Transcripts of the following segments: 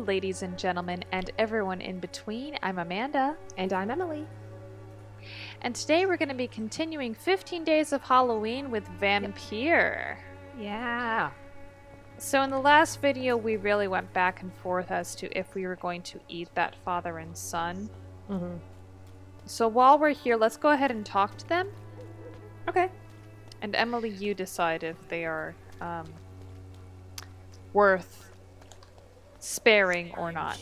ladies and gentlemen, and everyone in between. I'm Amanda. And I'm Emily. And today we're going to be continuing 15 Days of Halloween with Vampyr. Yeah. So in the last video, we really went back and forth as to if we were going to eat that father and son. Mm-hmm. So while we're here, let's go ahead and talk to them. Okay. And Emily, you decide if they are worth sparing or not.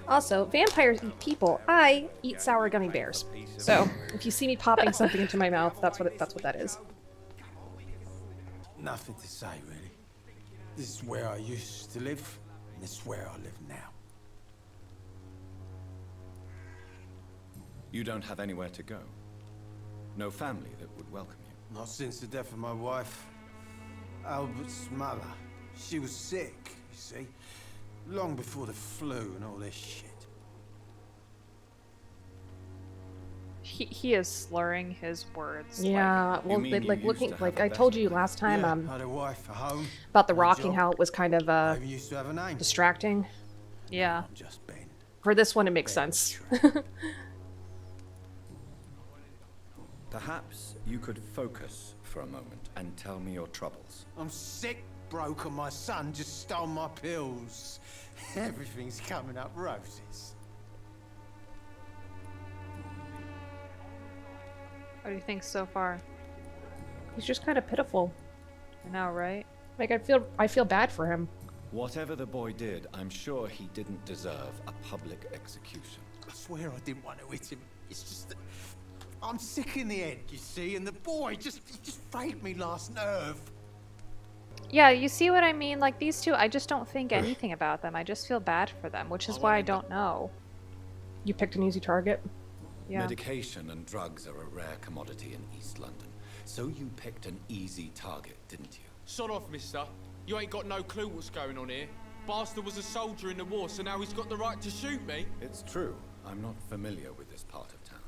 Also, vampires eat people. I eat sour gummy bears. So, if you see me popping something into my mouth, that's what that is. Nothing to say, really. This is where I used to live, and this is where I live now. You don't have anywhere to go? No family that would welcome you? Not since the death of my wife, Albert's mother. She was sick, you see. Long before the flu and all this shit. He is slurring his words. Yeah, like, well, mean like you looking used to like have I a told better you last time Yeah, had a wife, a home, about the a rocking, job. how it was kind of I even used to have a name. distracting. yeah. I'm just Ben. For this one, it makes sense. Perhaps you could focus for a moment and tell me your troubles. I'm sick, broke, and my son just stole my pills. Everything's coming up roses. What do you think so far? He's just kind of pitiful. I know, right? Like I feel bad for him. Whatever the boy did, I'm sure he didn't deserve a public execution. I swear I didn't want to hit him. It's just that I'm sick in the head, you see, and the boy he just frayed me last nerve. Yeah, you see what I mean? Like, these two, I just don't think anything about them. I just feel bad for them, which is why I don't know. You picked an easy target. Yeah. Medication and drugs are a rare commodity in East London. So you picked an easy target, didn't you? Sod off, mister. You ain't got no clue what's going on here. Bastard was a soldier in the war, so now he's got the right to shoot me. It's true. I'm not familiar with this part of town.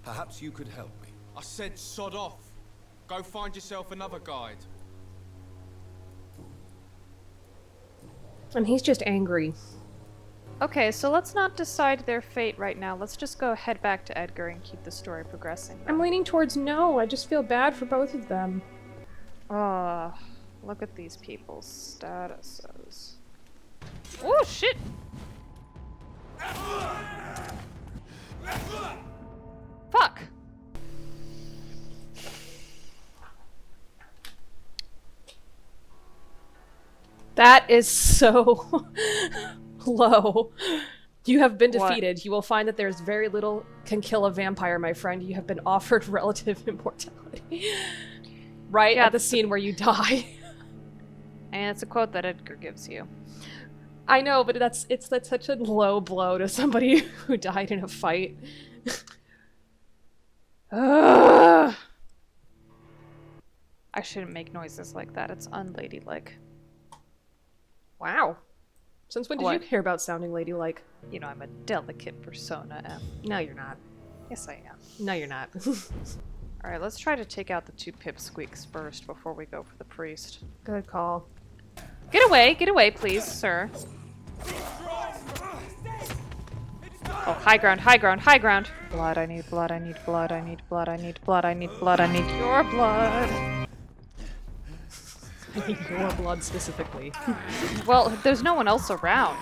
Perhaps you could help me. I said sod off. Go find yourself another guide. And he's just angry. Okay, so let's not decide their fate right now. Let's just go head back to Edgar and keep the story progressing. I'm leaning towards no. I just feel bad for both of them. Oh, look at these people's statuses. Oh, shit! Fuck! That is so low. You have been What? defeated. You will find that there's very little can kill a vampire, my friend. You have been offered relative immortality. Right Yeah, at the scene where you die. And it's a quote that Edgar gives you. I know, but that's such a low blow to somebody who died in a fight. Ugh. I shouldn't make noises like that. It's unladylike. Wow. Since when did What? you care about sounding ladylike? You know, I'm a delicate persona, Em. No, you're not. Yes, I am. No, you're not. Alright, let's try to take out the two pipsqueaks first before we go for the priest. Good call. Get away, please, sir. Oh, high ground, high ground, high ground! Blood, I need blood, I need blood, I need blood, I need blood, I need blood, I need your blood! I need your blood specifically. Well, there's no one else around.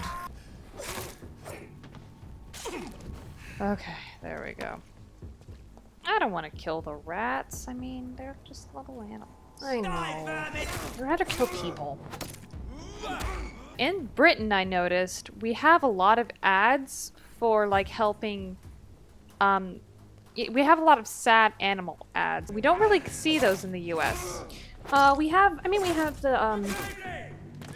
Okay, there we go. I don't want to kill the rats. I mean, they're just little animals. I know. I'd rather kill people. In Britain, I noticed, we have a lot of ads for, like, helping, we have a lot of sad animal ads. We don't really see those in the US. We have the,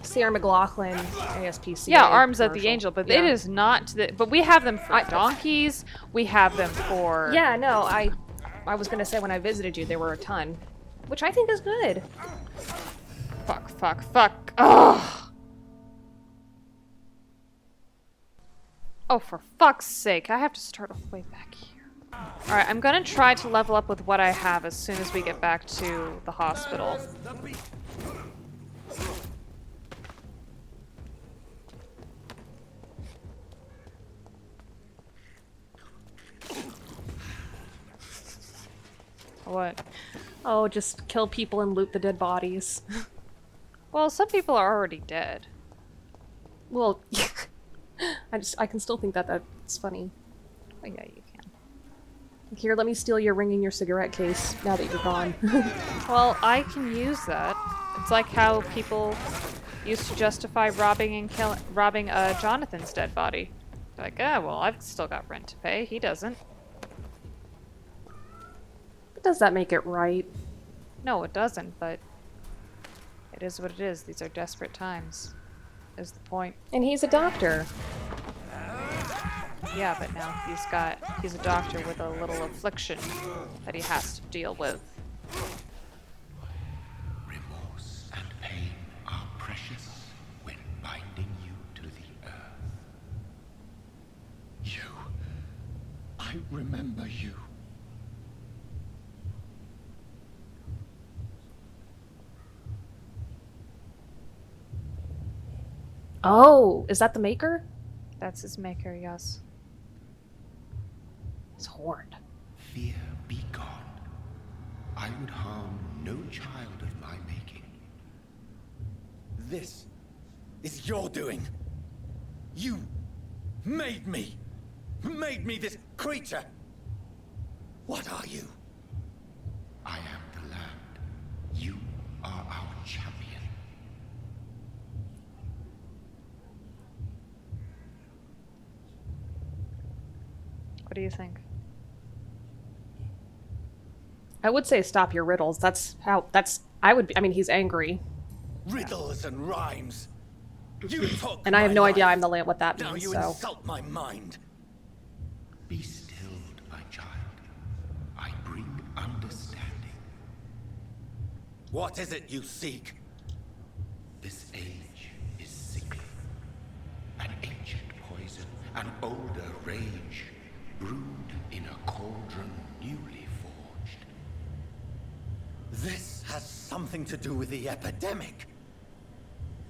Sarah McLachlan ASPCA. Yeah, Arms of the commercial. Angel, but Yeah. it is not, but we have them for donkeys, we have them for... Yeah, no, I was gonna say when I visited you, there were a ton. Which I think is good. Fuck, fuck, fuck. Ugh! Oh, for fuck's sake, I have to start all the way back here. Alright, I'm gonna try to level up with what I have as soon as we get back to the hospital. What? Oh, just kill people and loot the dead bodies. Well, some people are already dead. Well, I can still think that that's funny. Oh, yeah, you can. Here, let me steal your ring in your cigarette case now that you're gone. Well, I can use that. It's like how people used to justify robbing Jonathan's dead body. Like, well, I've still got rent to pay. He doesn't. Does that make it right? No, it doesn't, but it is what it is. These are desperate times, is the point. And he's a doctor. Yeah, but now he's a doctor with a little affliction that he has to deal with. Remorse and pain are precious when binding you to the earth. You. I remember you. Oh, is that the maker? That's his maker, yes. His horn. Fear be gone. I would harm no child of my making. This is your doing. You made me. Made me this creature. What are you? I am the land. You are our champion. What do you think? I would say stop your riddles. I mean, he's angry. Riddles and rhymes. You took And I have my no life. idea I'm the land what that Now means, you so. insult my mind. Be stilled, my child. I bring understanding. What is it you seek? This age is sickly. An ancient poison, an older rage, brewed in a cauldron newly forged. This has something to do with the epidemic.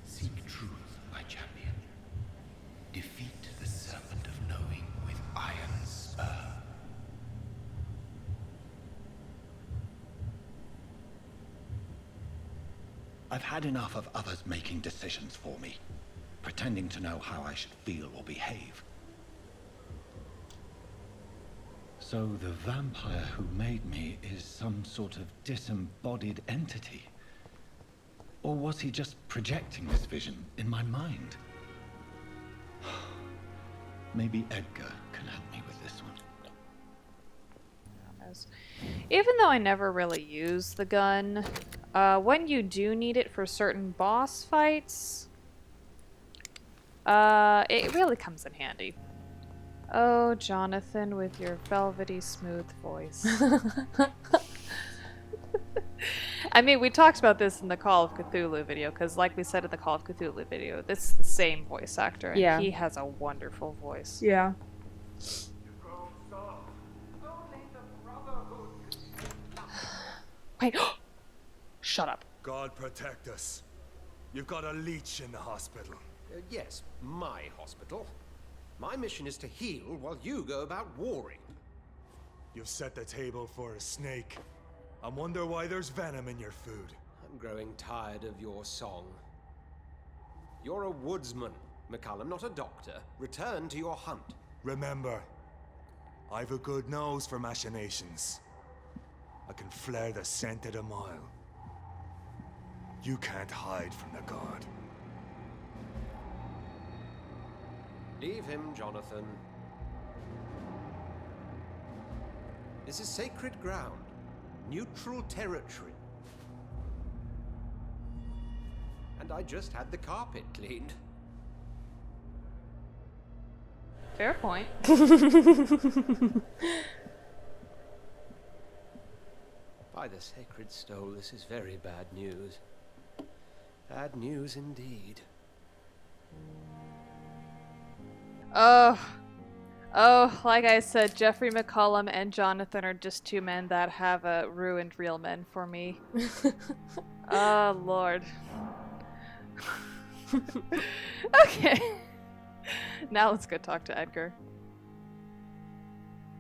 Seek truth, my champion. Defeat the serpent of knowing with iron spur. I've had enough of others making decisions for me, pretending to know how I should feel or behave. So the vampire who made me is some sort of disembodied entity? Or was he just projecting this vision in my mind? Maybe Edgar can help me with this one. Even though I never really use the gun, when you do need it for certain boss fights, it really comes in handy. Oh, Jonathan, with your velvety smooth voice. I mean, we talked about this in the Call of Cthulhu video, because like we said in the Call of Cthulhu video, this is the same voice actor, and Yeah. he has a wonderful voice. Yeah. Wait. Shut up. God protect us. You've got a leech in the hospital. Yes, my hospital. My mission is to heal while you go about warring. You've set the table for a snake. I wonder why there's venom in your food. I'm growing tired of your song. You're a woodsman, McCallum, not a doctor. Return to your hunt. Remember, I've a good nose for machinations. I can flare the scent at a mile. You can't hide from the god. Leave him, Jonathan. This is sacred ground. Neutral territory. And I just had the carpet cleaned. Fair point. By the sacred stole, this is very bad news. Bad news indeed. Oh, like I said, Jeffrey McCollum and Jonathan are just two men that have ruined real men for me. Oh, Lord. Okay. Now let's go talk to Edgar.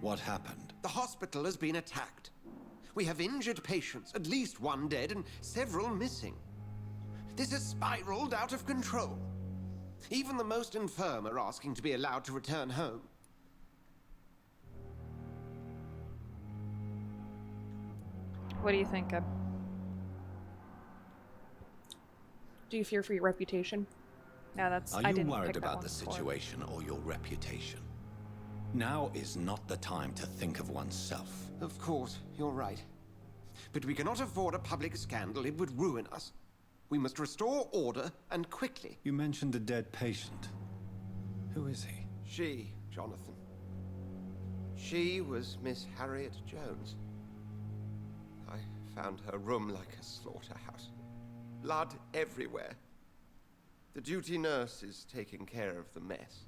What happened? The hospital has been attacked. We have injured patients, at least one dead and several missing. This has spiraled out of control. Even the most infirm are asking to be allowed to return home. What do you think? Do you fear for your reputation? Yeah, that's. Are I you didn't worried pick that about one the before. situation or your reputation? Now is not the time to think of oneself. Of course, you're right. But we cannot afford a public scandal. It would ruin us. We must restore order, and quickly. You mentioned a dead patient. Who is he? She, Jonathan. She was Miss Harriet Jones. I found her room like a slaughterhouse. Blood everywhere. The duty nurse is taking care of the mess.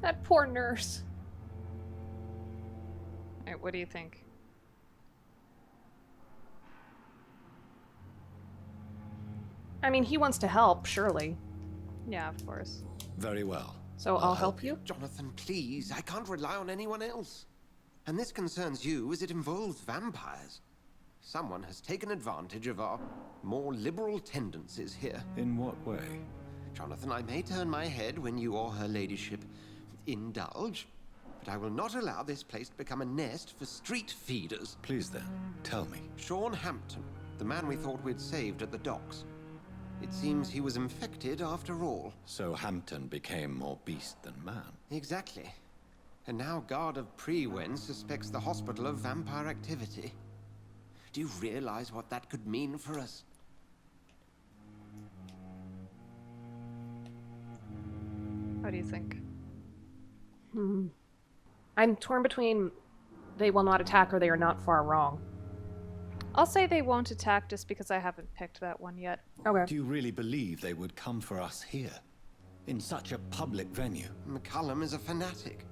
That poor nurse. Alright, what do you think? I mean, he wants to help, surely. Yeah, of course. Very well. So I'll help you? Jonathan, please. I can't rely on anyone else. And this concerns you as it involves vampires. Someone has taken advantage of our more liberal tendencies here. In what way? Jonathan, I may turn my head when you or her ladyship indulge, but I will not allow this place to become a nest for street feeders. Please then, tell me. Sean Hampton, the man we thought we'd saved at the docks. It seems he was infected after all. So Hampton became more beast than man. Exactly. And now Guard of Prewen suspects the hospital of vampire activity. Do you realize what that could mean for us? What do you think? I'm torn between they will not attack or they are not far wrong. I'll say they won't attack just because I haven't picked that one yet. Okay. Do you really believe they would come for us here? In such a public venue? McCullum is a fanatic.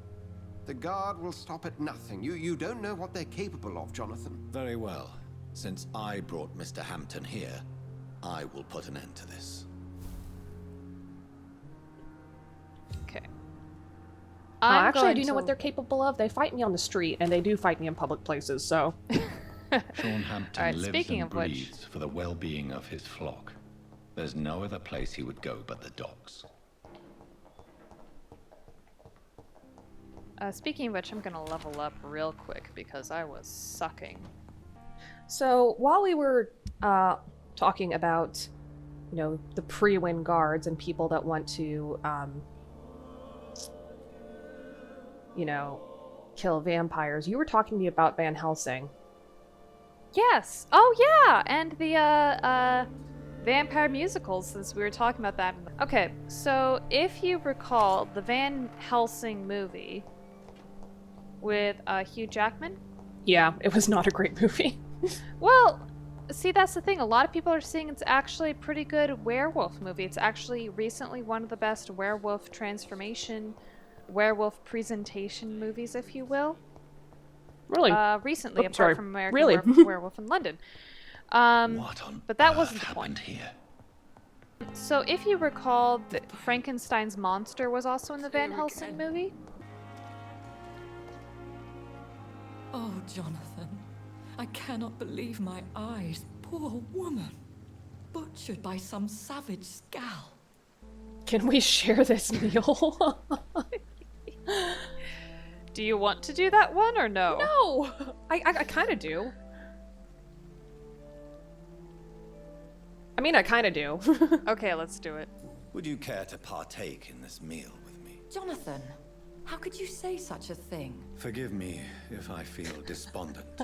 The Guard will stop at nothing. You don't know what they're capable of, Jonathan. Very well. Since I brought Mr. Hampton here, I will put an end to this. Okay. Actually, I do know what they're capable of. They fight me on the street, and they do fight me in public places, so... Sean Hampton Alright, lives speaking and of which- breathes for the well-being of his flock. There's no other place he would go but the docks. Speaking of which, I'm gonna level up real quick because I was sucking. So, while we were talking about, you know, the pre-win guards and people that want to, you know, kill vampires, you were talking to me about Van Helsing. Yes! Oh yeah! And the vampire musicals, since we were talking about that. Okay, so if you recall the Van Helsing movie with Hugh Jackman. Yeah, it was not a great movie. Well, see, that's the thing. A lot of people are saying it's actually a pretty good werewolf movie. It's actually recently one of the best werewolf transformation, werewolf presentation movies, if you will. Really? Recently, Oops, apart sorry. from American Really? Werewolf in London. What on but that earth wasn't the happened point. here? So if you recall, Frankenstein's monster was also in the Van Helsing movie. Oh, Jonathan, I cannot believe my eyes. Poor woman. Butchered by some savage scowl. Can we share this meal? Do you want to do that one or no? No! I kind of do. I mean, I kind of do. Okay, let's do it. Would you care to partake in this meal with me? Jonathan, how could you say such a thing? Forgive me if I feel despondent.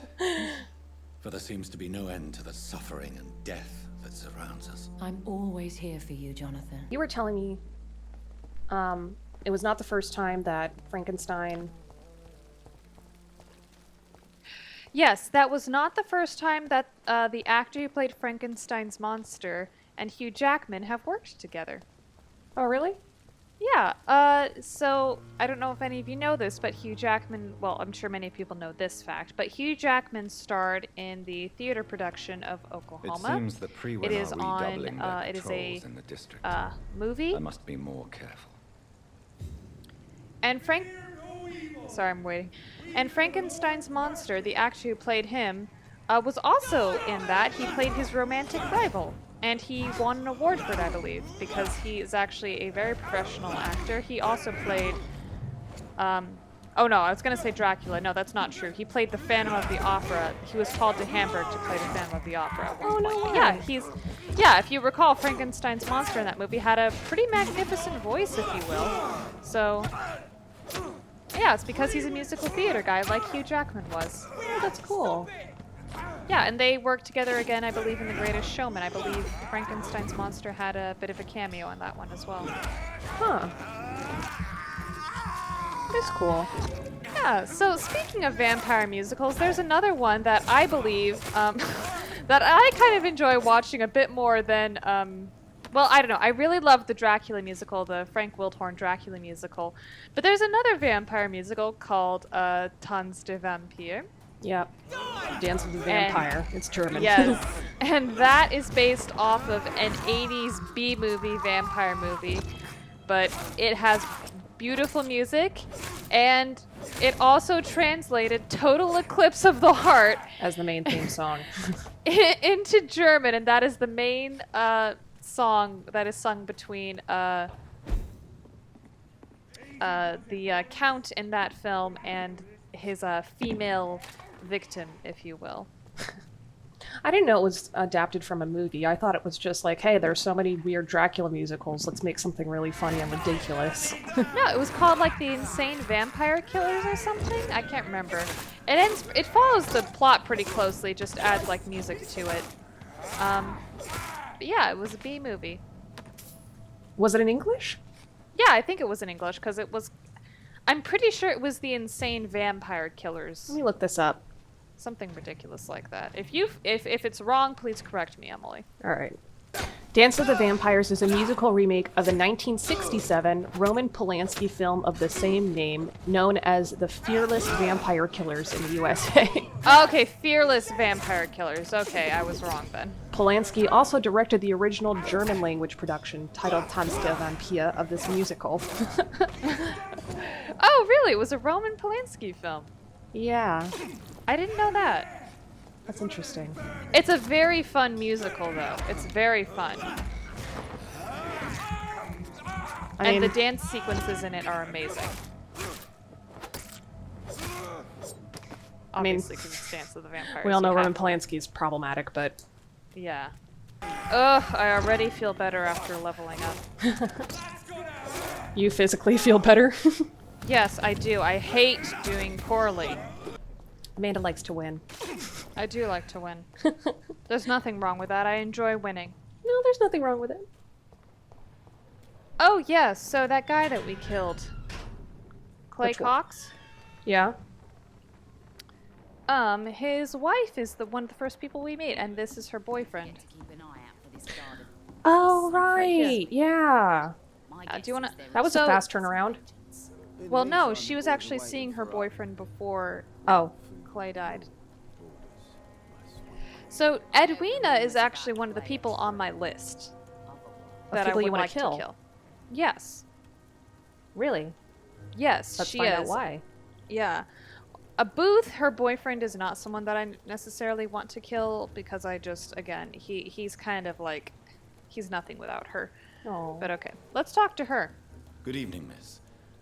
For there seems to be no end to the suffering and death that surrounds us. I'm always here for you, Jonathan. You were telling me, it was not the first time that Frankenstein... Yes, that was not the first time that the actor who played Frankenstein's monster and Hugh Jackman have worked together. Oh, really? Yeah, so I don't know if any of you know this, but Hugh Jackman, well, I'm sure many people know this fact, but Hugh Jackman starred in the theater production of Oklahoma. It seems the Prewen It is are on, redoubling their it is patrols a in the district. movie. I must be more careful. And Sorry, I'm waiting. And Frankenstein's monster, the actor who played him, was also in that. He played his romantic rival. And he won an award for it, I believe, because he is actually a very professional actor. He also played, oh no, I was gonna say Dracula. No, that's not true. He played the Phantom of the Opera. He was called to Hamburg to play the Phantom of the Opera at one point. Yeah, if you recall, Frankenstein's monster in that movie had a pretty magnificent voice, if you will. So, yeah, it's because he's a musical theater guy, like Hugh Jackman was. Oh, that's cool. Yeah, and they worked together again, I believe, in The Greatest Showman. I believe Frankenstein's monster had a bit of a cameo in that one as well. Huh. That's cool. Yeah, so speaking of vampire musicals, there's another one that I believe, that I kind of enjoy watching a bit more than, well, I don't know. I really love the Dracula musical, the Frank Wildhorn Dracula musical. But there's another vampire musical called Tanz der Vampyr. Yep. Dance with the Vampire. It's German. Yes. And that is based off of an 80s B-movie vampire movie. But it has beautiful music, and it also translated Total Eclipse of the Heart as the main theme song into German, and that is the main song that is sung between the Count in that film and his female victim, if you will. I didn't know it was adapted from a movie. I thought it was just like, hey, there's so many weird Dracula musicals. Let's make something really funny and ridiculous. No, it was called like The Insane Vampire Killers or something. I can't remember. It follows the plot pretty closely, just adds like music to it. But yeah, it was a B movie. Was it in English? Yeah, I think it was in English because it was. I'm pretty sure it was The Insane Vampire Killers. Let me look this up. Something ridiculous like that. If it's wrong, please correct me, Emily. All right. Dance with the Vampires is a musical remake of the 1967 Roman Polanski film of the same name, known as The Fearless Vampire Killers in the USA. Okay, Fearless Vampire Killers. Okay, I was wrong then. Polanski also directed the original German-language production, titled Tanz der Vampyr, of this musical. Oh, really? It was a Roman Polanski film? Yeah. I didn't know that. That's interesting. It's a very fun musical, though. It's very fun. And the dance sequences in it are amazing. Obviously, because it's Dance of the Vampires. We all know Roman Polanski's problematic, but... Yeah. Ugh, I already feel better after leveling up. You physically feel better? Yes, I do. I hate doing poorly. Amanda likes to win. I do like to win. There's nothing wrong with that. I enjoy winning. No, there's nothing wrong with it. Oh, yes. So that guy that we killed. Clay Cox? Yeah. His wife is one of the first people we meet, and this is her boyfriend. Oh, right. Yeah. Do you want to... That was a fast turnaround. Well, no. She was actually seeing her boyfriend before Clay died. So Edwina is actually one of the people on my list that I would like to kill. Yes. Really? Yes, Let's she find is. out why. Yeah. A Booth, her boyfriend, is not someone that I necessarily want to kill because I just, again, he's kind of like, he's nothing without her. Oh. But okay, let's talk to her. Good evening, miss.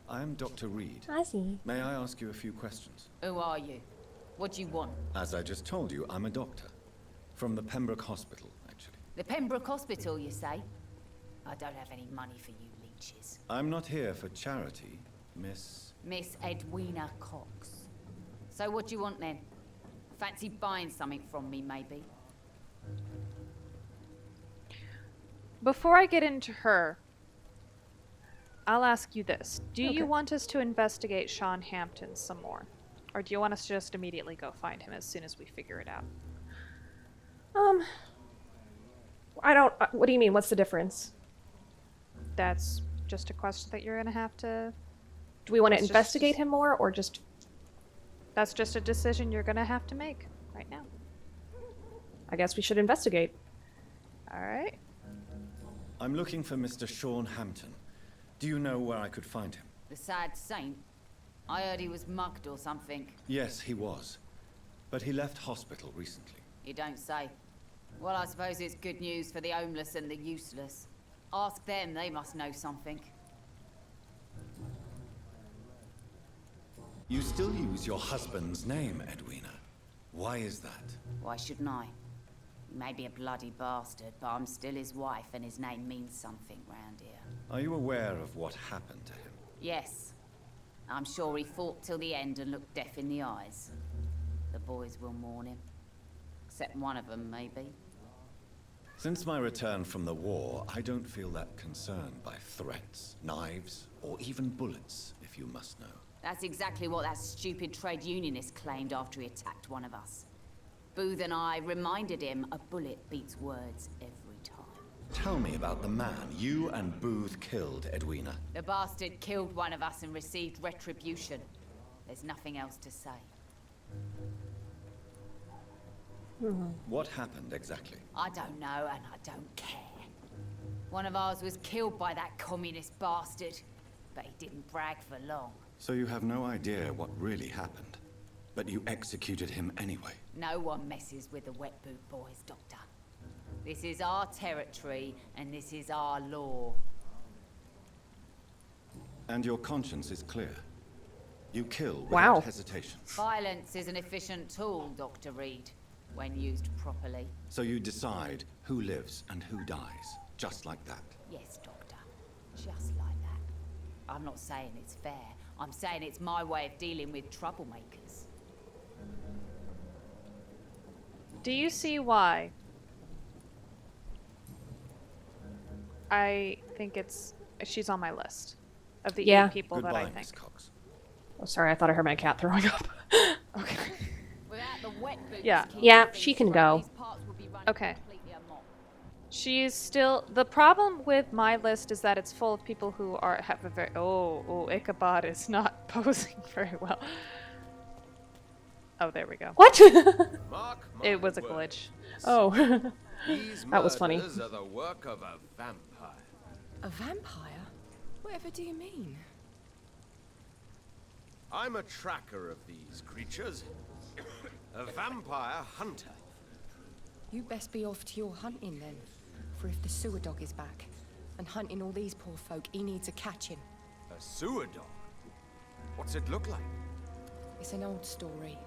I'm Dr. Reed. I see. May I ask you a few questions? Who are you? What do you want? As I just told you, I'm a doctor. From the Pembroke Hospital, actually. The Pembroke Hospital, you say? I don't have any money for you leeches. I'm not here for charity, Miss... Miss Edwina Cox. So what do you want then? Fancy buying something from me, maybe? Before I get into her, I'll ask you this. Do you want us to investigate Sean Hampton some more? Or do you want us to just immediately go find him as soon as we figure it out? I don't... what do you mean? What's the difference? That's just a question that you're going to have to... Do we want to investigate him more, or just... That's just a decision you're going to have to make right now. I guess we should investigate. All right. I'm looking for Mr. Sean Hampton. Do you know where I could find him? The sad saint? I heard he was mugged or something. Yes, he was. But he left hospital recently. You don't say. Well, I suppose it's good news for the homeless and the useless. Ask them, they must know something. You still use your husband's name, Edwina. Why is that? Why shouldn't I? He may be a bloody bastard, but I'm still his wife and his name means something round here. Are you aware of what happened to him? Yes. I'm sure he fought till the end and looked death in the eyes. The boys will mourn him. Except one of them, maybe. Since my return from the war, I don't feel that concerned by threats, knives, or even bullets, if you must know. That's exactly what that stupid trade unionist claimed after he attacked one of us. Booth and I reminded him a bullet beats words every time. Tell me about the man you and Booth killed, Edwina. The bastard killed one of us and received retribution. There's nothing else to say. What happened exactly? I don't know and I don't care. One of ours was killed by that communist bastard, but he didn't brag for long. So you have no idea what really happened, but you executed him anyway. No one messes with the wet boot boys, Doctor. This is our territory and this is our law. And your conscience is clear. You kill without hesitation. Violence is an efficient tool, Dr. Reed, when used properly. So you decide who lives and who dies, just like that. Yes, Doctor. Just like that. I'm not saying it's fair. I'm saying it's my way of dealing with troublemakers. Do you see why? I think she's on my list of the 8 people that I think. Miss Cox. Oh, sorry, I thought I heard my cat throwing up. Okay. Without the wet boots, Yeah, she can go. Okay. She's still... The problem with my list is that it's full of people who have a very... Oh, Ichabod is not posing very well. Oh, there we go. What? It was a glitch. Oh. These That was funny. murders are the work of a vampire. A vampire? Whatever do you mean? I'm a tracker of these creatures. A vampire hunter. You best be off to your hunting then. For if the sewer dog is back and hunting all these poor folk, he needs a catching. A sewer dog? What's it look like? It's an old story.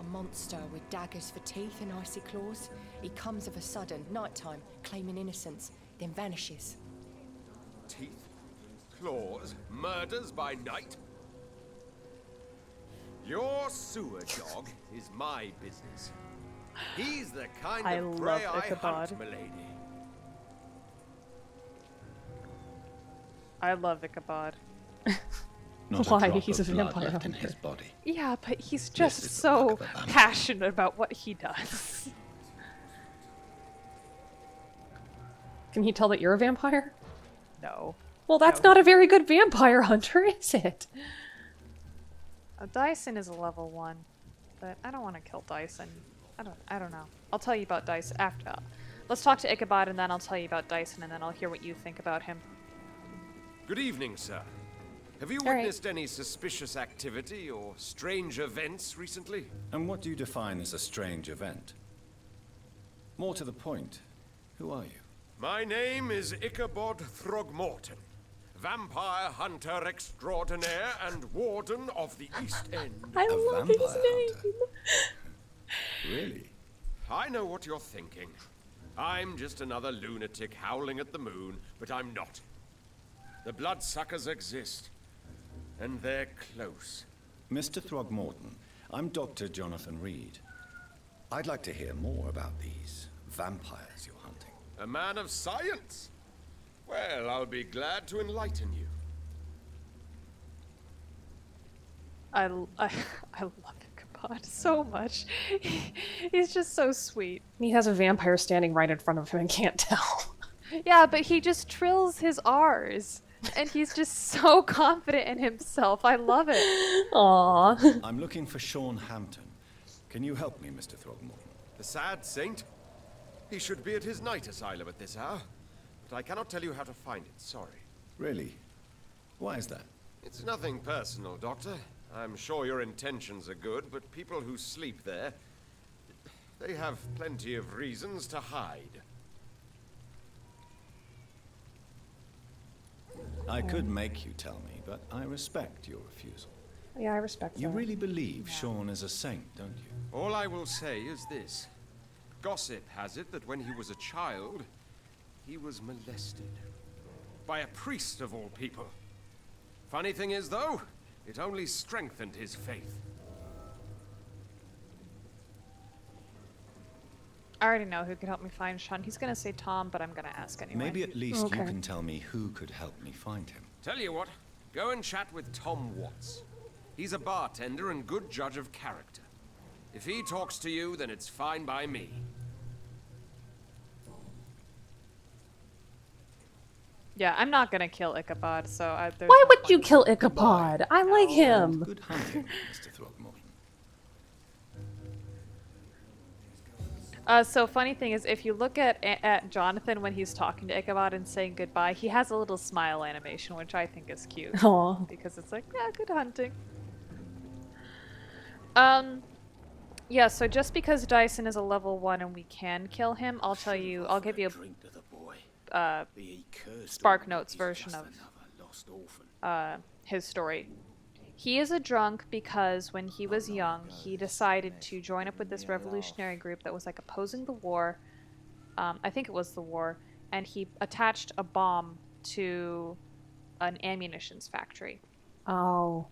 A monster with daggers for teeth and icy claws. He comes of a sudden, nighttime, claiming innocence, then vanishes. Teeth? Claws? Murders by night? Your sewer dog is my business. He's the kind of prey I hunt, milady. I love Ichabod. Not Why? a drop He's of a blood vampire left in hunter. his body. Yeah, but he's just so passionate about what he does. Can he tell that you're a vampire? No. Well, that's not a very good vampire hunter, is it? Dyson is a level 1, but I don't want to kill Dyson. I don't know. I'll tell you about Dyson after. Let's talk to Ichabod and then I'll tell you about Dyson and then I'll hear what you think about him. Good evening, sir. Have you witnessed any suspicious activity or strange events recently? And what do you define as a strange event? More to the point, who are you? My name is Ichabod Throgmorton, vampire hunter extraordinaire and warden of the East End. I love his name. Really? I know what you're thinking. I'm just another lunatic howling at the moon, but I'm not. The bloodsuckers exist, and they're close. Mr. Throgmorton, I'm Dr. Jonathan Reed. I'd like to hear more about these vampires you're hunting. A man of science? Well, I'll be glad to enlighten you. I love Ichabod so much. He's just so sweet. He has a vampire standing right in front of him and can't tell. Yeah, but he just trills his R's. And he's just so confident in himself. I love it. Aww. I'm looking for Sean Hampton. Can you help me, Mr. Throgmorton? The sad saint? He should be at his night asylum at this hour. But I cannot tell you how to find it, sorry. Really? Why is that? It's nothing personal, Doctor. I'm sure your intentions are good, but people who sleep there, they have plenty of reasons to hide. I could make you tell me, but I respect your refusal. Yeah, I respect You that. really believe Sean is a saint, don't you? All I will say is this. Gossip has it that when he was a child, he was molested. By a priest of all people. Funny thing is, though, it only strengthened his faith. I already know who could help me find Sean. He's gonna say Tom, but I'm gonna ask anyway. Maybe at least you can tell me who could help me find him. Tell you what, go and chat with Tom Watts. He's a bartender and good judge of character. If he talks to you, then it's fine by me. Yeah, I'm not gonna kill Ichabod, so there's Why no would point. you kill Ichabod? I like him. Good hunting, Mr. Throckmorton. So funny thing is, if you look at Jonathan when he's talking to Ichabod and saying goodbye, he has a little smile animation, which I think is cute. Aw. Because it's like, yeah, good hunting. Yeah, so just because Dyson is a level 1 and we can kill him, I'll tell you, I'll give you a Spark Notes version of his story. He is a drunk because when he was young, he decided to join up with this revolutionary group that was like opposing the war. I think it was the war, and he attached a bomb to an ammunitions factory. Oh.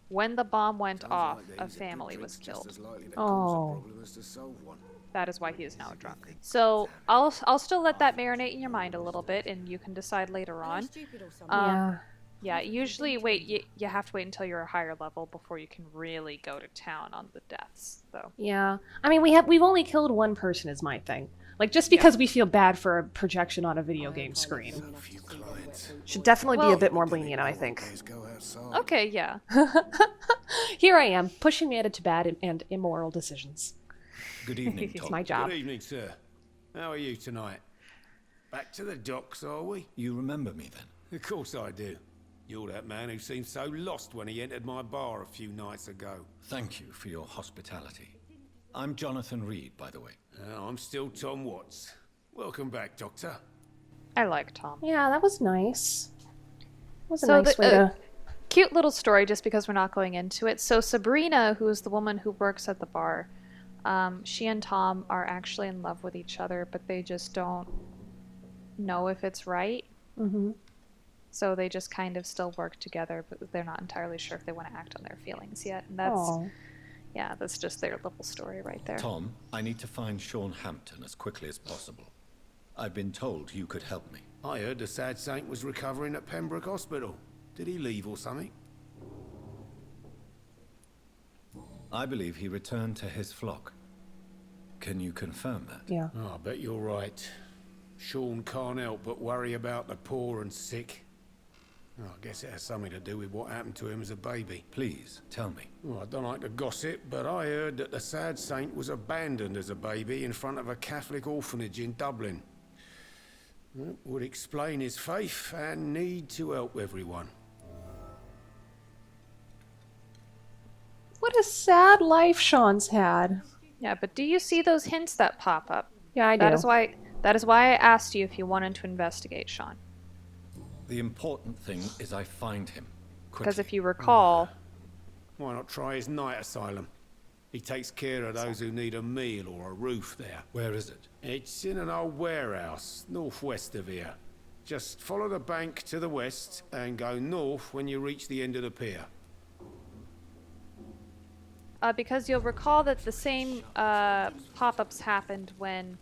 When the bomb went off, a family was killed. Oh. That is why he is now a drunk. So I'll still let that marinate in your mind a little bit, and you can decide later on. Yeah. Yeah, usually you have to wait until you're a higher level before you can really go to town on the deaths, though. Yeah. I mean, we've only killed one person is my thing. Like, just because we feel bad for a projection on a video game screen. Should definitely be a bit more lenient, I think. Okay, yeah. Here I am, pushing Nana to bad and immoral decisions. Good evening, Tom. It's my job. Good evening, sir. How are you tonight? Back to the docks, are we? You remember me then? Of course I do. You're that man who seemed so lost when he entered my bar a few nights ago. Thank you for your hospitality. I'm Jonathan Reed, by the way. I'm still Tom Watts. Welcome back, Doctor. I like Tom. Yeah, that was nice. That was a So nice way to... Cute little story, just because we're not going into it. So Sabrina, who is the woman who works at the bar, she and Tom are actually in love with each other, but they just don't know if it's right. Mm-hmm. So they just kind of still work together, but they're not entirely sure if they want to act on their feelings yet. And that's, yeah, that's just their little story right there. Tom, I need to find Sean Hampton as quickly as possible. I've been told you could help me. I heard the sad saint was recovering at Pembroke Hospital. Did he leave or something? I believe he returned to his flock. Can you confirm that? Yeah. Oh, I bet you're right. Sean can't help but worry about the poor and sick. Oh, I guess it has something to do with what happened to him as a baby. Please, tell me. Well, I don't like to gossip, but I heard that the sad saint was abandoned as a baby in front of a Catholic orphanage in Dublin. That would explain his faith and need to help everyone. What a sad life Sean's had. Yeah, but do you see those hints that pop up? Yeah, I do. That is why I asked you if you wanted to investigate Sean. The important thing is I find him. Because if you recall... Why not try his night asylum? He takes care of those who need a meal or a roof there. Where is it? It's in an old warehouse, northwest of here. Just follow the bank to the west and go north when you reach the end of the pier. Because you'll recall that the same pop-ups happened when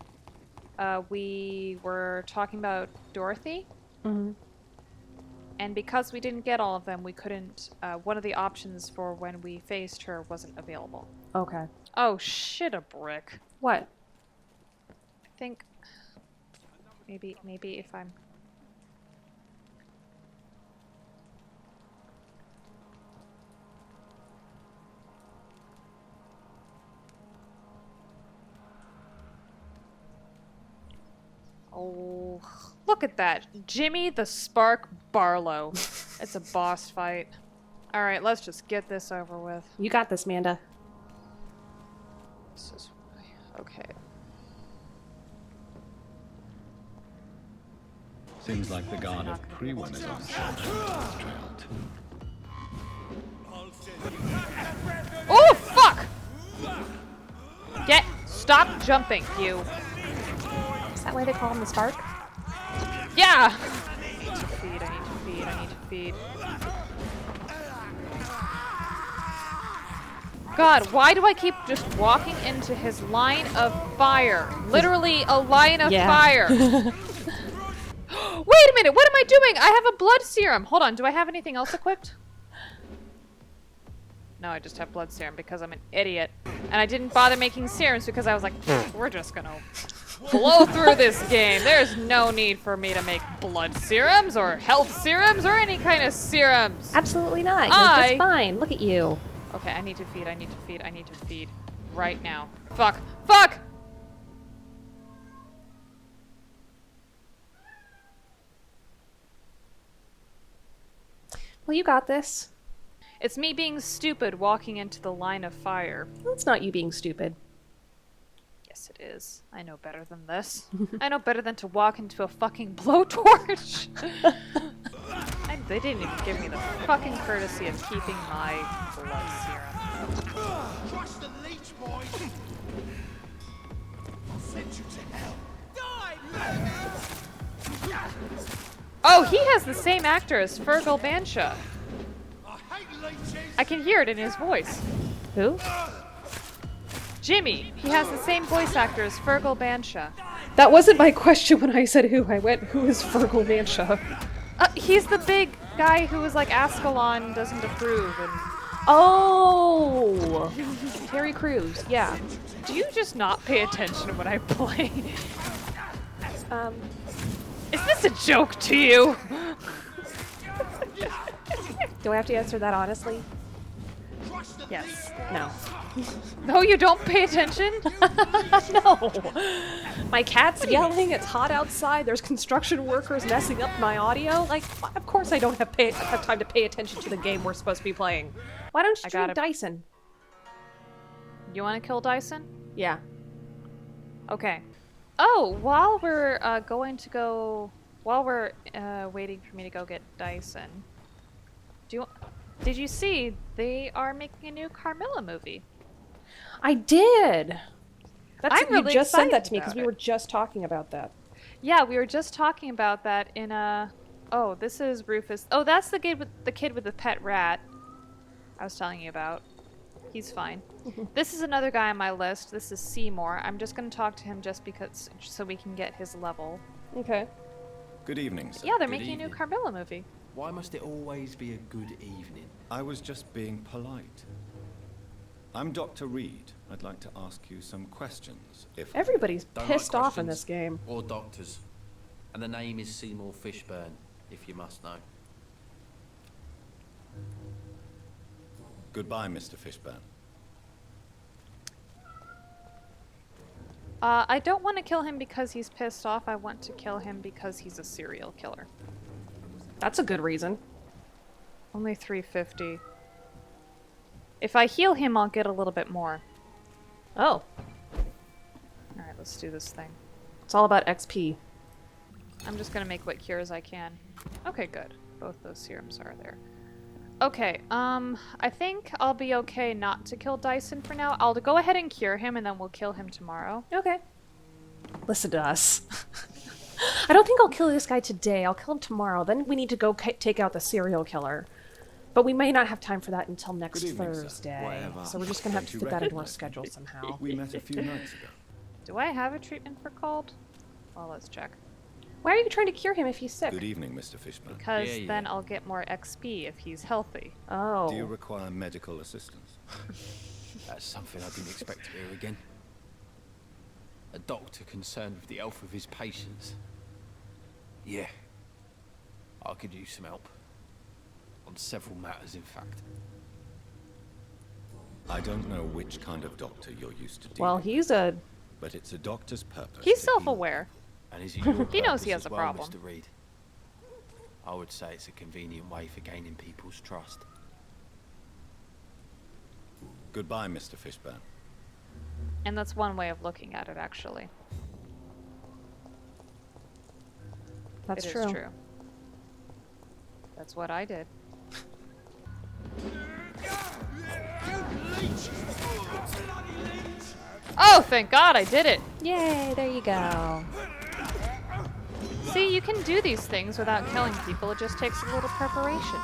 we were talking about Dorothy. Mm-hmm. And because we didn't get all of them, we couldn't... one of the options for when we faced her wasn't available. Okay. Oh, shit a brick. What? I think... Maybe if I'm... Oh, look at that. Jimmy the Spark Barlow. It's a boss fight. Alright, let's just get this over with. You got this, Manda. This is... Okay. Seems like the guard of Krewin is on trail too. Oh, fuck! Stop jumping, you. Is that why they call him the Spark? Yeah! I need to feed, I need to feed, I need to feed. God, why do I keep just walking into his line of fire? Literally a line of fire. Wait a minute, what am I doing? I have a blood serum. Hold on, do I have anything else equipped? No, I just have blood serum because I'm an idiot. And I didn't bother making serums because I was like, we're just gonna blow through this game. There's no need for me to make blood serums or health serums or any kind of serums. Absolutely not. You're just fine. Look at you. Okay, I need to feed, I need to feed, I need to feed. Right now. Fuck. Fuck! Well, you got this. It's me being stupid walking into the line of fire. Well, it's not you being stupid. Yes, it is. I know better than this. I know better than to walk into a fucking blowtorch. They didn't even give me the fucking courtesy of keeping my blood serum. Crush the leech, boys! I'll send you to hell. Die! Oh, he has the same actor as Fergal Bansha. I can hear it in his voice. Who? Jimmy. He has the same voice actor as Fergal Bansha. That wasn't my question when I said who. I went, who is Fergal Bansha? He's the big guy who was like Ascalon doesn't approve and... Oh! Terry Crews, yeah. Do you just not pay attention when I play? Is this a joke to you? Do I have to answer that honestly? Yes. No. No, you don't pay attention? No. My cat's yelling, it's hot outside, there's construction workers messing up my audio. Like, of course I don't have time to pay attention to the game we're supposed to be playing. Why don't you try Dyson? You want to kill Dyson? Yeah. Okay. Oh, while we're waiting for me to go get Dyson, did you see they are making a new Carmilla movie? I did. I'm really you just sent that to me excited because we were just talking about that. Yeah, we were just talking about that in a... Oh, this is Rufus. Oh, that's the kid with the pet rat I was telling you about. He's fine. This is another guy on my list. This is Seymour. I'm just going to talk to him just because, so we can get his level. Okay. Good evening, sir. Yeah, they're making a new Carmilla movie. Why must it always be a good evening? I was just being polite. I'm Dr. Reed. I'd like to ask you some questions, if... Everybody's Don't pissed like off in questions this game. Or doctors. And the name is Seymour FISHBURN, if you must know. Goodbye, Mr. Fishburne. I don't want to kill him because he's pissed off. I want to kill him because he's a serial killer. That's a good reason. Only 350. If I heal him, I'll get a little bit more. Oh. Alright, let's do this thing. It's all about XP. I'm just gonna make what cures I can. Okay, good. Both those serums are there. Okay, I think I'll be okay not to kill Dyson for now. I'll go ahead and cure him and then we'll kill him tomorrow. Okay. Listen to us. I don't think I'll kill this guy today. I'll kill him tomorrow. Then we need to go take out the serial killer. But we may not have time for that until next Thursday. So we're just going to have to fit that into our schedule somehow. We met a few nights ago. Do I have a treatment for cold? Well, let's check. Why are you trying to cure him if he's sick? Good evening, Mr. Fishburne. Because then I'll get more XP if he's healthy. Oh. Do you require medical assistance? That's something I didn't expect to hear again. A doctor concerned with the health of his patients. Yeah. I could use some help. On several matters, in fact. I don't know which kind of doctor you're used to dealing Well, he's a... But it's a doctor's purpose. He's self-aware. And is it your He knows he purpose has a as well, problem. Mr. Reed? I would say it's a convenient way for gaining people's trust. Goodbye, Mr. Fishburn. And that's one way of looking at it, actually. That's It true. is true. That's what I did. Oh, thank God I did it! Yay, there you go. See, you can do these things without killing people. It just takes a little preparation.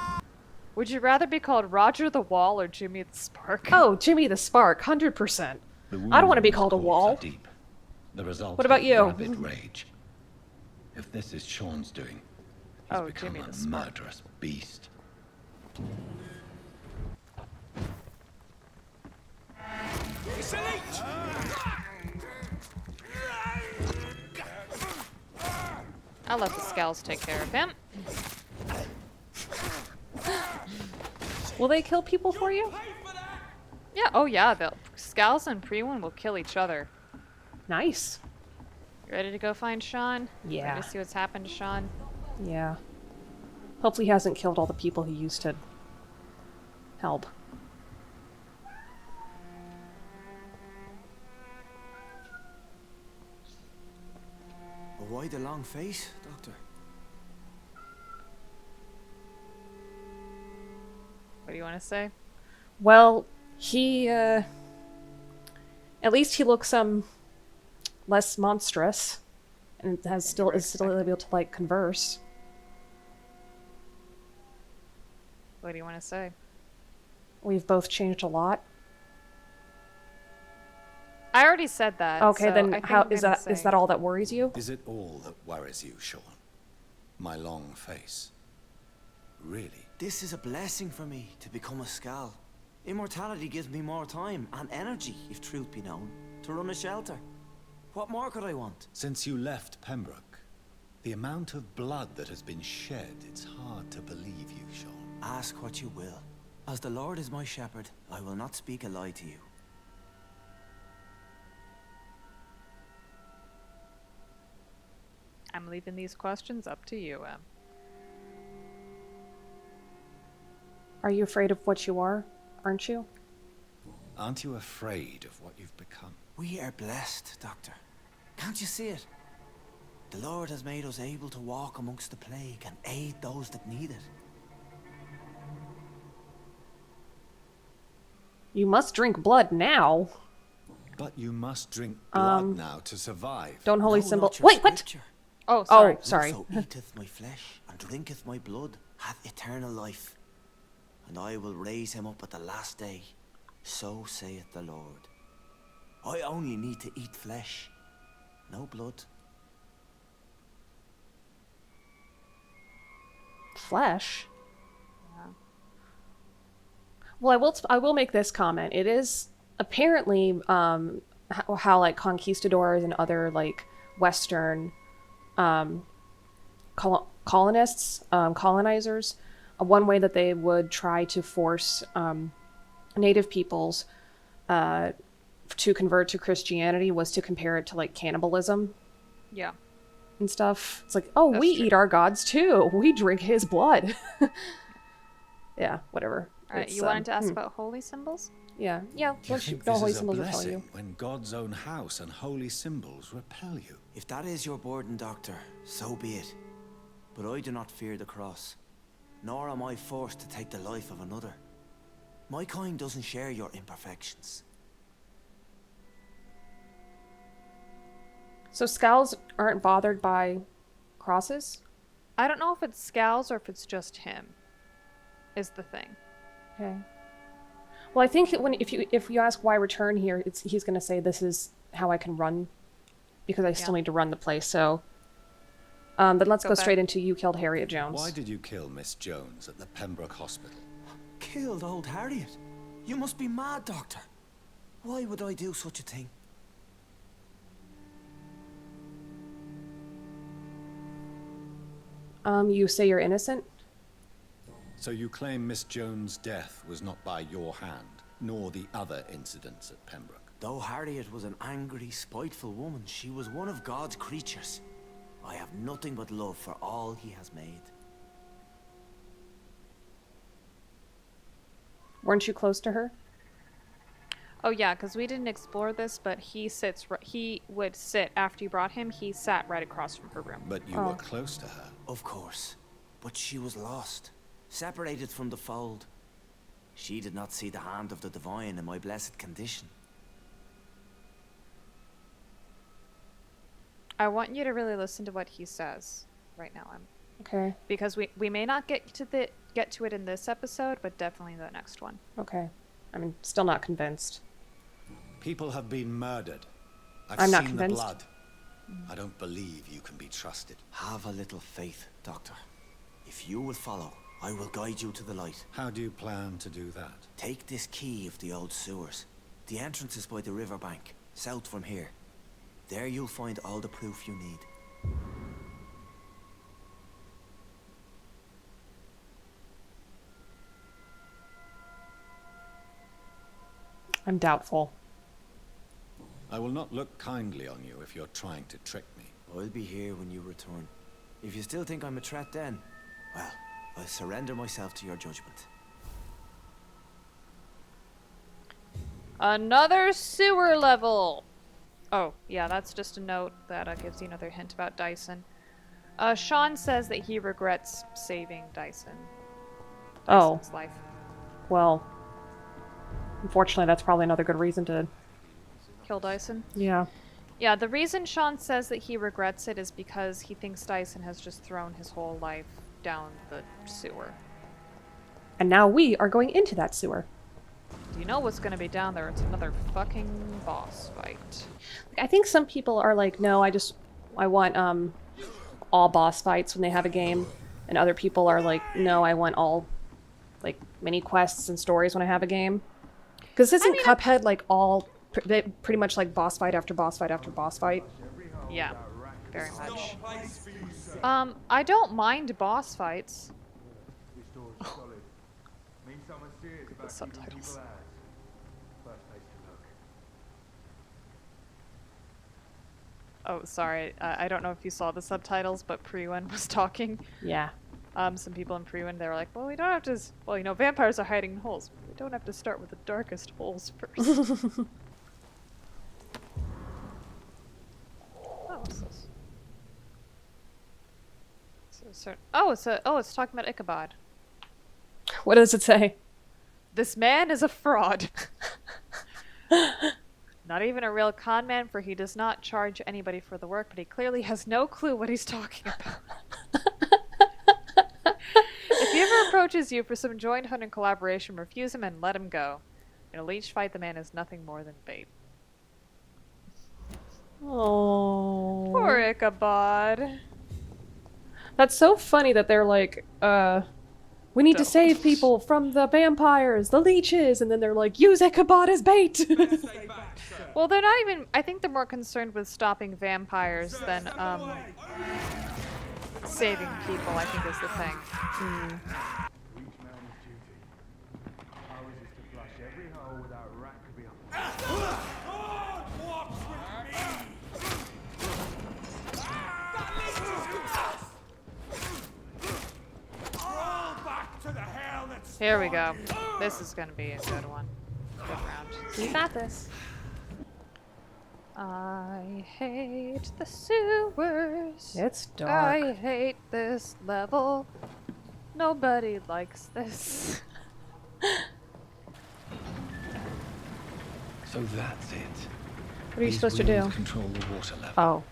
Would you rather be called Roger the Wall or Jimmy the Spark? Oh, Jimmy the Spark, 100%. I don't want to be called a wall. Deep. The result What about is you? rabid rage. If this is Sean's doing, he's Oh, become Jimmy the a Spark. murderous beast. I'll let the Scowls take care of him. Will they kill people for you? Yeah, oh yeah, the Scowls and Prewin will kill each other. Nice. You ready to go find Sean? Yeah. Ready to see what's happened to Sean? Yeah. Hopefully he hasn't killed all the people he used to help. But why the long face, Doctor? What do you want to say? Well, he, at least he looks, less monstrous. And is still able to, like, converse. What do you want to say? We've both changed a lot. I already said that. Okay, so I then think how I'm is gonna that say- all that worries you? Is it all that worries you, Sean? My long face? Really? This is a blessing for me to become a Skal. Immortality gives me more time and energy, if truth be known, to run a shelter. What more could I want? Since you left Pembroke, the amount of blood that has been shed, it's hard to believe you, Sean. Ask what you will. As the Lord is my shepherd, I will not speak a lie to you. I'm leaving these questions up to you, Em. Are you afraid of what you are? Aren't you? Aren't you afraid of what you've become? We are blessed, Doctor. Can't you see it? The Lord has made us able to walk amongst the plague and aid those that need it. You must drink blood now. But you must drink blood now to survive. Don't holy No, symbol. not your Wait, what? scripture. Oh, sorry. Oh, sorry. Whoso eateth my flesh and drinketh my blood hath eternal life, and I will raise him up at the last day. So saith the Lord. I only need to eat flesh, no blood. Flesh. Well, I will make this comment. It is apparently how like conquistadors and other like Western colonizers, one way that they would try to force native peoples to convert to Christianity was to compare it to like cannibalism Yeah. and stuff. It's like, oh, That's we true. eat our gods too. We drink his blood. Yeah, whatever. Alright, It's, you wanted to ask about holy symbols? Yeah. Do you Once think the this holy is a symbols will tell blessing you. when God's own house and holy symbols repel you? If that is your burden, Doctor, so be it. But I do not fear the cross, nor am I forced to take the life of another. My kind doesn't share your imperfections. So Scowls aren't bothered by crosses? I don't know if it's Scowls or if it's just him. Is the thing. Okay. Well, I think that if you ask why return here, he's going to say this is how I can run, because I still need to run the place. So, but let's go straight into you killed Harriet Jones. Why did you kill Miss Jones at the Pembroke Hospital? Killed old Harriet? You must be mad, Doctor. Why would I do such a thing? You say you're innocent? So you claim Miss Jones' death was not by your hand, nor the other incidents at Pembroke? Though Harriet was an angry, spiteful woman, she was one of God's creatures. I have nothing but love for all he has made. Weren't you close to her? Oh yeah, because we didn't explore this, but he would sit after you brought him. He sat right across from her room. But you were close to her. Of course. But she was lost. Separated from the fold. She did not see the hand of the divine in my blessed condition. I want you to really listen to what he says right now. Okay. Because we may not get to it in this episode, but definitely the next one. Okay. I'm still not convinced. People have been murdered. I'm not seen convinced. the blood. I don't believe you can be trusted. Have a little faith, Doctor. If you will follow, I will guide you to the light. How do you plan to do that? Take this key of the old sewers. The entrance is by the riverbank, south from here. There you'll find all the proof you need. I'm doubtful. I will not look kindly on you if you're trying to trick me. I'll be here when you return. If you still think I'm a threat then, well, I'll surrender myself to your judgment. Another sewer level! Oh, yeah, that's just a note that gives you another hint about Dyson. Sean says that he regrets saving Dyson's life. Well, unfortunately, that's probably another good reason to Kill Dyson? Yeah. Yeah, the reason Sean says that he regrets it is because he thinks Dyson has just thrown his whole life down the sewer. And now we are going into that sewer. Do you know what's going to be down there? It's another fucking boss fight. I think some people are like, no, I want all boss fights when they have a game. And other people are like, no, I want all like mini quests and stories when I have a game. Because isn't Cuphead like all pretty much like boss fight after boss fight after boss fight? Yeah, very much. I don't mind boss fights. The subtitles. Oh, sorry. I don't know if you saw the subtitles, but Priwen was talking. Yeah. Some people in Priwen, they were like, well, we don't have to... Well, you know, vampires are hiding in holes. We don't have to start with the darkest holes first. Oh, what's this? It's talking about Ichabod. What does it say? This man is a fraud. Not even a real con man, for he does not charge anybody for the work, but he clearly has no clue what he's talking about. If he ever approaches you for some joint hunt and collaboration, refuse him and let him go. In a leech fight, the man is nothing more than bait. Oh. Poor Ichabod. That's so funny that they're like, we need to save people from the vampires, the leeches, and then they're like, use Ichabod as bait! Well, they're not even... I think they're more concerned with stopping vampires than, saving people, I think is the thing. Here we go. This is gonna be a good one. Good round. You got this. I hate the sewers. It's dark. I hate this level. Nobody likes this. So that's it. What are you supposed to do? Control the water level. Oh.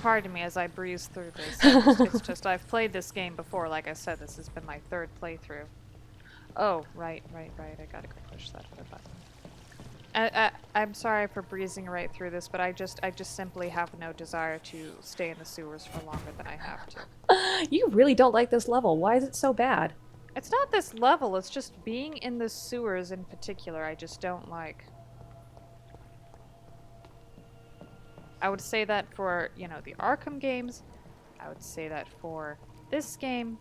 Pardon me as I breeze through this. It's just I've played this game before. Like I said, this has been my third playthrough. Oh, right. I gotta go push that other button. I'm sorry for breezing right through this, but I just simply have no desire to stay in the sewers for longer than I have to. You really don't like this level. Why is it so bad? It's not this level, it's just being in the sewers in particular I just don't like. I would say that for, you know, the Arkham games. I would say that for this game.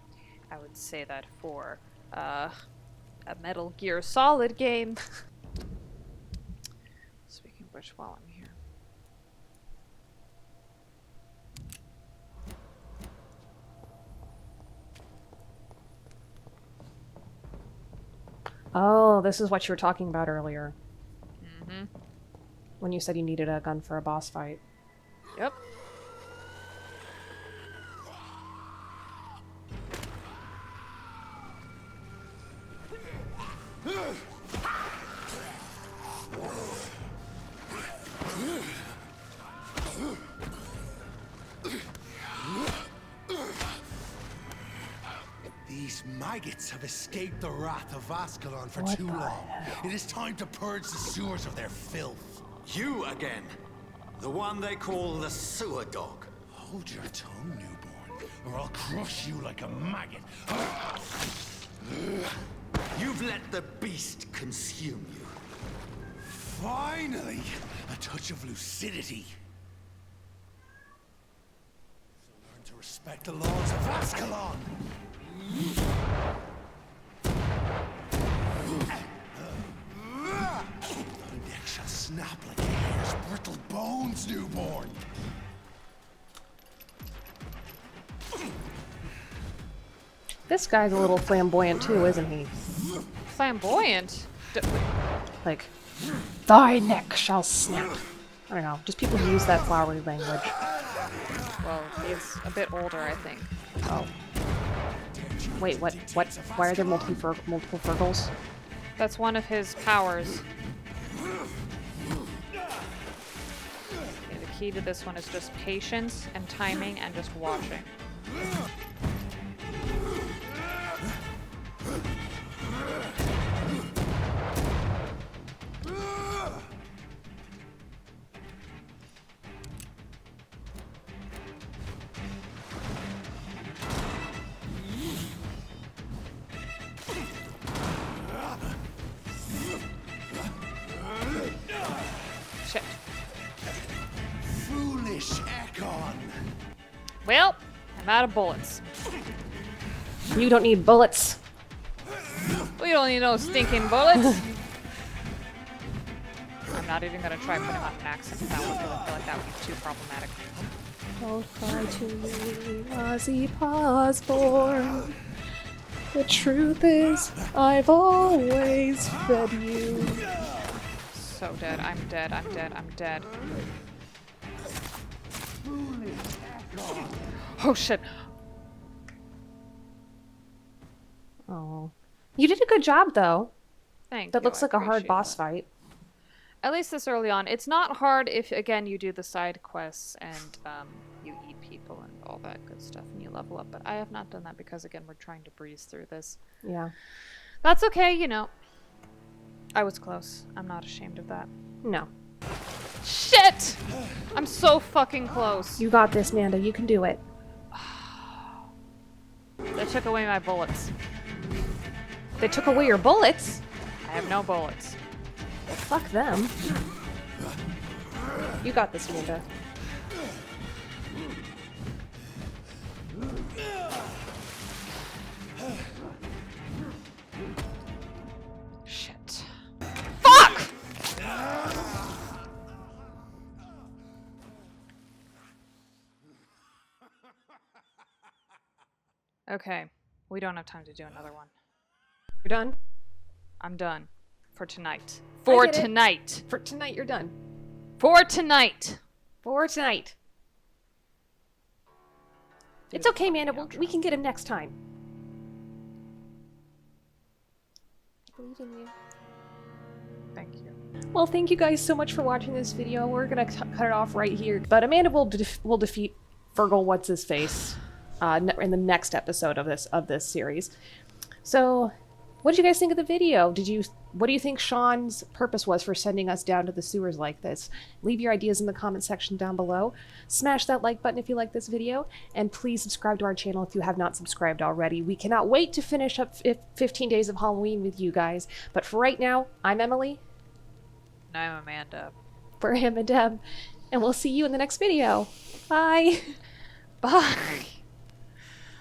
I would say that for a Metal Gear Solid game. Speaking of which, while I'm here. Oh, this is what you were talking about earlier. Mm-hmm. When you said you needed a gun for a boss fight. Yep. These maggots have escaped the wrath of Ascalon for What too the long. hell? It is time to purge the sewers of their filth. You again. The one they call the sewer dog. Hold your tongue, newborn, or I'll crush you like a maggot. You've let the beast consume you. Finally, a touch of lucidity. So learn to respect the laws of Ascalon. Thy neck shall snap like a hare's brittle bones, newborn. This guy's a little flamboyant too, isn't he? Flamboyant? Like, thy neck shall snap. I don't know, just people who use that flowery language. Well, he's a bit older, I think. Oh. Wait, what? Why are there multiple Fergals? That's one of his powers. Okay, the key to this one is just patience and timing and just watching. Shit. Foolish Ekon. Well, I'm out of bullets. You don't need bullets. We don't need no stinking bullets. I'm not even gonna try putting on an accent with that one because I feel like that would be too problematic. Don't cry to me, Ozzy Osbourne. The truth is, I've always fed you. So dead. I'm dead. I'm dead. I'm dead. Oh shit. Oh. You did a good job though. Thank That you, looks I like a hard appreciate boss that. fight. At least this early on. It's not hard if, again, you do the side quests and you eat people and all that good stuff and you level up. But I have not done that because, again, we're trying to breeze through this. Yeah. That's okay, you know. I was close. I'm not ashamed of that. No. Shit! I'm so fucking close. You got this, Manda. You can do it. They took away my bullets. They took away your bullets? I have no bullets. Well, fuck them. You got this, Manda. Shit. Fuck! Okay, we don't have time to do another one. You're done? I'm done. For tonight. I For get it. tonight. For tonight, you're done. For tonight. For tonight. It's okay, Manda. We can get him next time. I believe in you. Thank you. Well, thank you guys so much for watching this video. We're gonna cut it off right here. But Amanda will defeat Fergal What's-His-Face in the next episode of this series. So, what did you guys think of the video? What do you think Sean's purpose was for sending us down to the sewers like this? Leave your ideas in the comment section down below. Smash that like button if you like this video, and please subscribe to our channel if you have not subscribed already. We cannot wait to finish up 15 days of Halloween with you guys. But for right now, I'm Emily. And I'm Amanda. For him and Deb. And we'll see you in the next video. Bye. Bye.